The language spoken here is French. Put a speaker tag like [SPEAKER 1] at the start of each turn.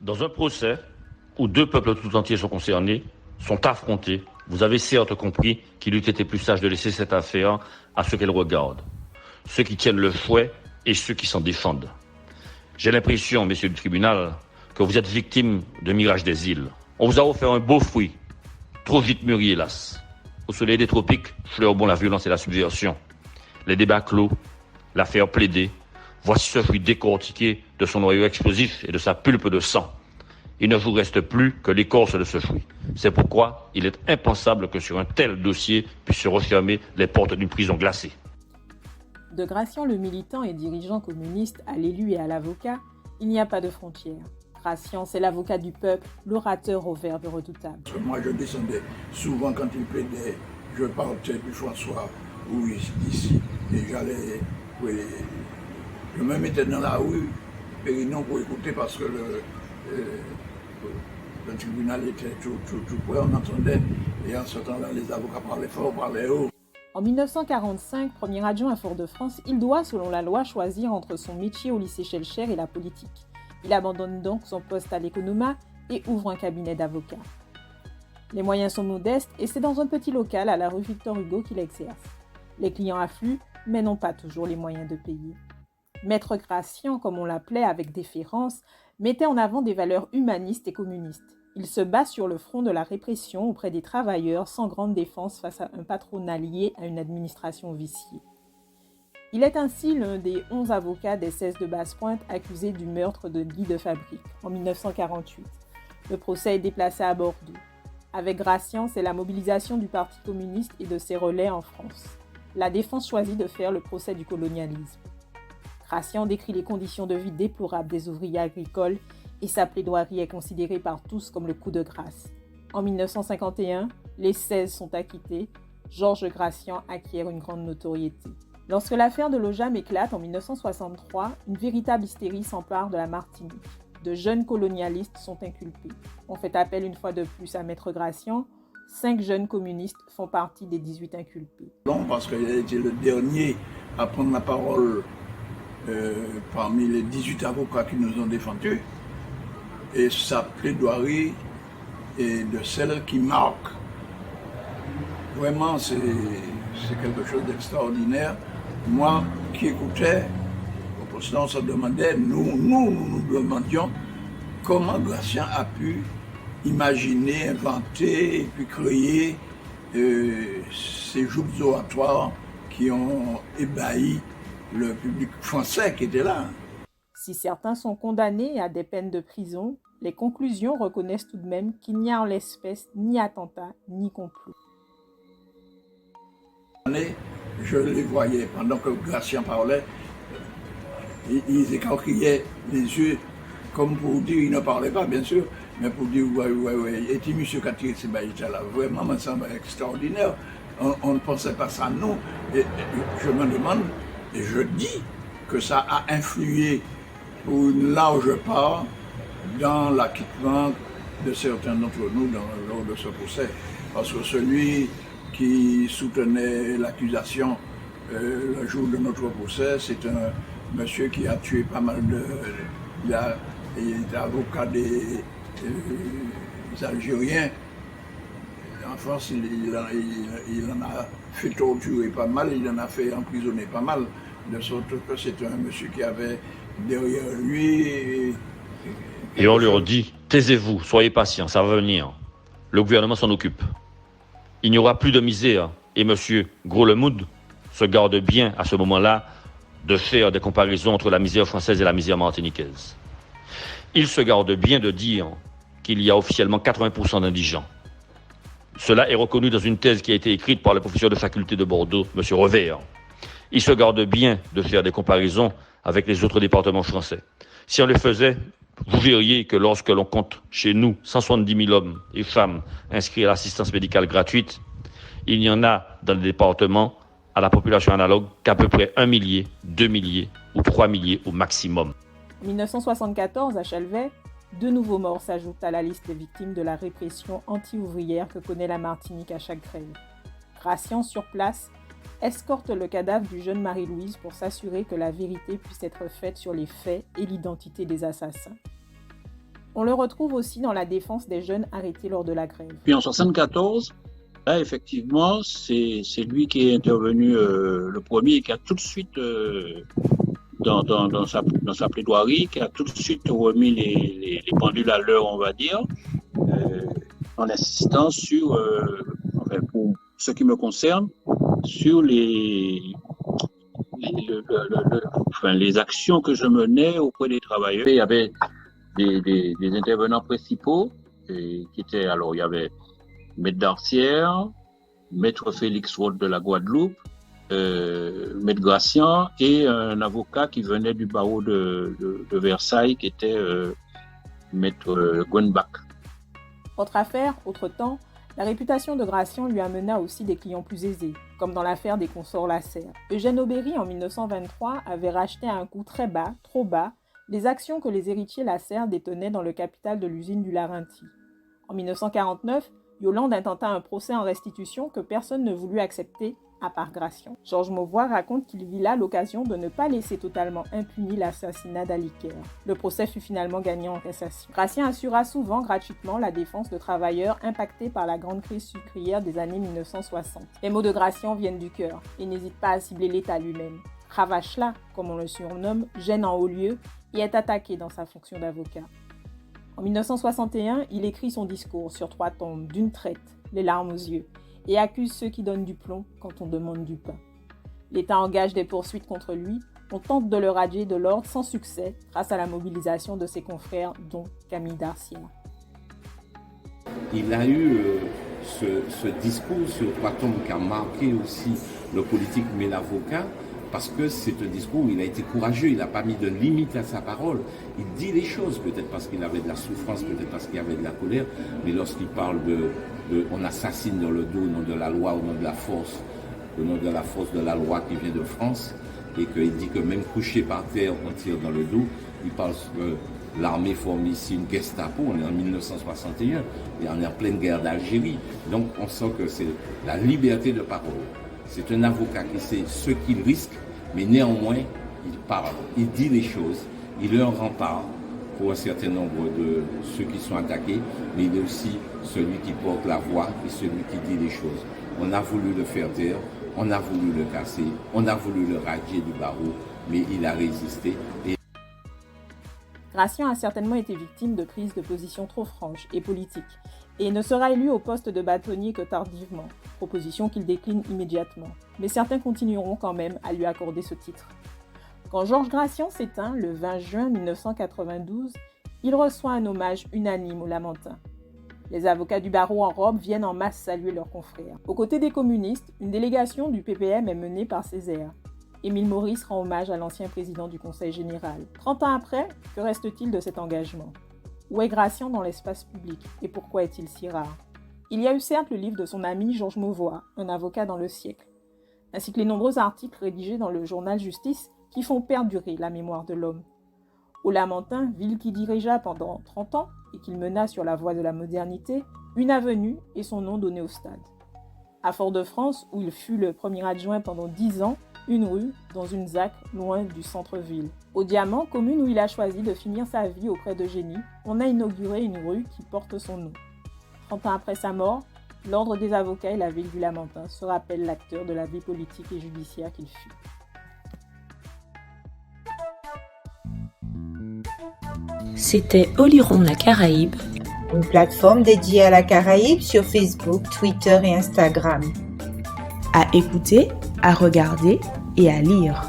[SPEAKER 1] Dans un procès où deux peuples tout entiers sont concernés, sont affrontés, vous avez certes compris qu'il eût été plus sage de laisser cette affaire à ceux qu'elle regarde, ceux qui tiennent le fouet et ceux qui s'en défendent. J'ai l'impression, messieurs du tribunal, que vous êtes victimes de mirage des îles. On vous a offert un beau fruit, trop vite mûri hélas. Au soleil des tropiques, fleurbon la violence et la subversion. Les débats clos, l'affaire plaidée, voici ce fruit décortiqué de son noyau explosif et de sa pulpe de sang. Il ne vous reste plus que l'écorce de ce fruit. C'est pourquoi il est impensable que sur un tel dossier puissent se refermer les portes d'une prison glacée.
[SPEAKER 2] De Gratien le militant et dirigeant communiste à l'élu et à l'avocat, il n'y a pas de frontières. Gratien, c'est l'avocat du peuple, l'orateur au verbe redoutable.
[SPEAKER 3] Moi, je descendais souvent quand il plaidait, je partais du François ou ici, et j'allais, oui, je me mettais dans la rue, Périnon pour écouter parce que le tribunal était tout près, on entendait, et en ce temps-là, les avocats parlaient fort, parlaient haut.
[SPEAKER 2] En 1945, premier adjoint à Fort-de-France, il doit, selon la loi, choisir entre son métier au lycée Schellcher et la politique. Il abandonne donc son poste à l'Economa et ouvre un cabinet d'avocats. Les moyens sont modestes et c'est dans un petit local à la rue Victor Hugo qu'il exerce. Les clients affluent, mais n'ont pas toujours les moyens de payer. Maître Gratien, comme on l'appelait avec déférence, mettait en avant des valeurs humanistes et communistes. Il se bat sur le front de la répression auprès des travailleurs sans grande défense face à un patronat lié à une administration viciée. Il est ainsi l'un des 11 avocats des 16 de Basse-Pointe accusés du meurtre de Guy de Fabrique en 1948. Le procès est déplacé à Bordeaux. Avec Gratien, c'est la mobilisation du Parti communiste et de ses relais en France. La défense choisit de faire le procès du colonialisme. Gratien décrit les conditions de vie déplorables des ouvriers agricoles et sa plaidoirie est considérée par tous comme le coup de grâce. En 1951, les 16 sont acquittés. Georges Gratien acquiert une grande notoriété. Lorsque l'affaire de l'Ojam éclate en 1963, une véritable hystérie s'empare de la Martinique. De jeunes colonialistes sont inculpés. On fait appel une fois de plus à Maître Gratien. 5 jeunes communistes font partie des 18 inculpés.
[SPEAKER 3] Non, parce qu'il a été le dernier à prendre la parole parmi les 18 avocats qui nous ont défendus. Et sa plaidoirie est de celle qui marque. Vraiment, c'est quelque chose d'extraordinaire. Moi qui écoutais, au poste, on se demandait, nous demandions comment Gratien a pu imaginer, inventer et puis créer ces joutes oratoires qui ont ébahi le public français qui était là.
[SPEAKER 2] Si certains sont condamnés à des peines de prison, les conclusions reconnaissent tout de même qu'il n'y a en l'espèce ni attentat ni complot.
[SPEAKER 3] Je les voyais pendant que Gratien parlait, ils écarquillaient les yeux comme pour dire, ils ne parlaient pas bien sûr, mais pour dire ouais. Et puis M. Katir là, vraiment, ça me semble extraordinaire. On ne pensait pas ça, non. Et je me demande, et je dis que ça a influé pour une large part dans l'acquittement de certains d'entre nous lors de ce procès. Parce que celui qui soutenait l'accusation le jour de notre procès, c'est un monsieur qui a tué pas mal de... Il était avocat des Algériens. En France, il en a fait torturer pas mal, il en a fait emprisonner pas mal. De sorte que c'est un monsieur qui avait derrière lui...
[SPEAKER 1] Et on leur dit, taisez-vous, soyez patients, ça va venir. Le gouvernement s'en occupe. Il n'y aura plus de misère. Et M. Gros-Lemoud se garde bien à ce moment-là de faire des comparaisons entre la misère française et la misère martiniquaise. Il se garde bien de dire qu'il y a officiellement 80% d'indigents. Cela est reconnu dans une thèse qui a été écrite par le professeur de faculté de Bordeaux, M. Revert. Il se garde bien de faire des comparaisons avec les autres départements français. Si on le faisait, vous verriez que lorsque l'on compte chez nous 170 000 hommes et femmes inscrits à l'assistance médicale gratuite, il y en a dans le département à la population analogue qu'à peu près 1 millier, 2 milliers ou 3 milliers au maximum.
[SPEAKER 2] En 1974, à Chalvet, 2 nouveaux morts s'ajoutent à la liste des victimes de la répression anti-ouvrière que connaît la Martinique à chaque grève. Gratien, sur place, escorte le cadavre du jeune Marie-Louise pour s'assurer que la vérité puisse être faite sur les faits et l'identité des assassins. On le retrouve aussi dans la défense des jeunes arrêtés lors de la grève.
[SPEAKER 4] Puis en 1974, là, effectivement, c'est lui qui est intervenu le premier et qui a tout de suite, dans sa plaidoirie, qui a tout de suite remis les pendules à l'heure, on va dire, en insistant sur, pour ce qui me concerne, sur les actions que je menais auprès des travailleurs. Il y avait des intervenants principaux qui étaient, alors il y avait Maître Darcière, Maître Félix Roth de la Guadeloupe, Maître Gracian et un avocat qui venait du barreau de Versailles qui était Maître Gwenbach.
[SPEAKER 2] Autre affaire, autre temps, la réputation de Gracian lui amena aussi des clients plus aisés, comme dans l'affaire des consorts Lasserre. Eugène Aubéry, en 1923, avait racheté à un coût très bas, trop bas, les actions que les héritiers Lasserre détenaient dans le capital de l'usine du Larentie. En 1949, Yolande intenta un procès en restitution que personne ne voulut accepter, à part Gracian. Georges Mauvois raconte qu'il vit là l'occasion de ne pas laisser totalement impuni l'assassinat d'Aliker. Le procès fut finalement gagné en cassation. Gracian assura souvent gratuitement la défense de travailleurs impactés par la grande crise sucrière des années 1960. Les mots de Gracian viennent du cœur et n'hésitent pas à cibler l'État lui-même. Cravache-là, comme on le surnomme, gêne en haut lieu et est attaqué dans sa fonction d'avocat. En 1961, il écrit son discours sur 3 tomes d'une traite, les larmes aux yeux, et accuse ceux qui donnent du plomb quand on demande du pain. L'État engage des poursuites contre lui, on tente de le radier de l'ordre sans succès grâce à la mobilisation de ses confrères, dont Camille Darcière.
[SPEAKER 5] Il a eu ce discours sur 3 tomes qui a marqué aussi le politique mais l'avocat, parce que c'est un discours où il a été courageux, il n'a pas mis de limite à sa parole. Il dit les choses, peut-être parce qu'il avait de la souffrance, peut-être parce qu'il avait de la colère, mais lorsqu'il parle de on assassine dans le dos au nom de la loi, au nom de la force de la loi qui vient de France, et qu'il dit que même couché par terre, on tire dans le dos. Il parle que l'armée forme ici une Gestapo, on est en 1961, et on est en pleine guerre d'Algérie. Donc on sent que c'est la liberté de parole. C'est un avocat qui sait ce qu'il risque, mais néanmoins, il parle, il dit les choses, il est un rempart pour un certain nombre de ceux qui sont attaqués, mais il est aussi celui qui porte la voix et celui qui dit les choses. On a voulu le faire taire, on a voulu le casser, on a voulu le radier du barreau, mais il a résisté.
[SPEAKER 2] Gracian a certainement été victime de prises de position trop franches et politiques, et ne sera élu au poste de bâtonnier que tardivement, proposition qu'il décline immédiatement. Mais certains continueront quand même à lui accorder ce titre. Quand Georges Gracian s'éteint le 20 juin 1992, il reçoit un hommage unanime au Lamentin. Les avocats du barreau en robe viennent en masse saluer leurs confrères. Aux côtés des communistes, une délégation du PPM est menée par Césaire. Émile Maurice rend hommage à l'ancien président du Conseil général. 30 ans après, que reste-t-il de cet engagement ? Où est Gracian dans l'espace public et pourquoi est-il si rare ? Il y a eu certes le livre de son ami Georges Mauvois, un avocat dans le siècle, ainsi que les nombreux articles rédigés dans le journal Justice qui font perdurer la mémoire de l'homme. Au Lamentin, ville qui dirigea pendant 30 ans et qu'il mena sur la voie de la modernité, une avenue et son nom donné au stade. À Fort-de-France, où il fut le premier adjoint pendant 10 ans, une rue dans une ZAC loin du centre-ville. Au Diamant, commune où il a choisi de finir sa vie auprès d'Eugénie, on a inauguré une rue qui porte son nom. 30 ans après sa mort, l'Ordre des avocats et la ville du Lamentin se rappellent l'acteur de la vie politique et judiciaire qu'il fut.
[SPEAKER 6] C'était Oliron la Caraïbe,
[SPEAKER 7] une plateforme dédiée à la Caraïbe sur Facebook, Twitter et Instagram.
[SPEAKER 6] à écouter, à regarder et à lire.